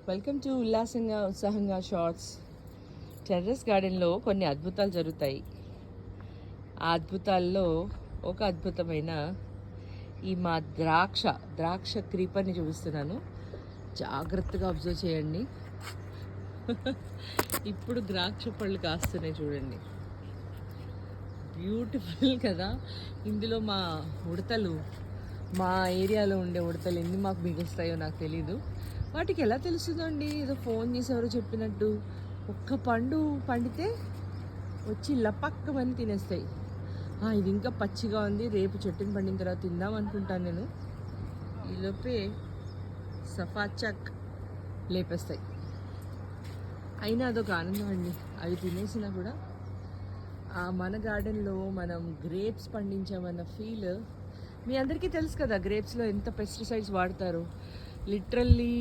Welcome to ఉల్లాసంగా ఉత్సాహంగా shorts. Terrace గార్డెన్లో కొన్ని అద్భుతాలు జరుగుతాయి. ఆ అద్భుతాల్లో ఒక అద్భుతమైన ఈ మా ద్రాక్ష క్రీపర్ని చూపిస్తున్నాను. జాగ్రత్తగా అబ్జర్వ్ చేయండి. ఇప్పుడు ద్రాక్ష పళ్ళు కాస్తున్నాయి చూడండి. బ్యూటిఫుల్ కదా. ఇందులో మా ఉడతలు, మా ఏరియాలో ఉండే ఉడతలు ఎన్ని మాకు మిగుస్తాయో నాకు తెలీదు. వాటికి ఎలా తెలుస్తుందండి? ఏదో ఫోన్ చేసి ఎవరో చెప్పినట్టు ఒక్క పండు పండితే వచ్చి లపక్కమని తినేస్తాయి. ఇది ఇంకా పచ్చిగా ఉంది, రేపు చెట్టుని పండిన తర్వాత తిందాం అనుకుంటాను నేను. ఈలోపే సఫాచక్ లేపేస్తాయి. అయినా అదొక ఆనందం అండి. అవి తినేసినా కూడా మన గార్డెన్లో మనం గ్రేప్స్ పండించామన్న ఫీల్ మీ అందరికీ తెలుసు కదా. గ్రేప్స్లో ఎంత పెస్టిసైడ్స్ వాడతారు. లిటరల్లీ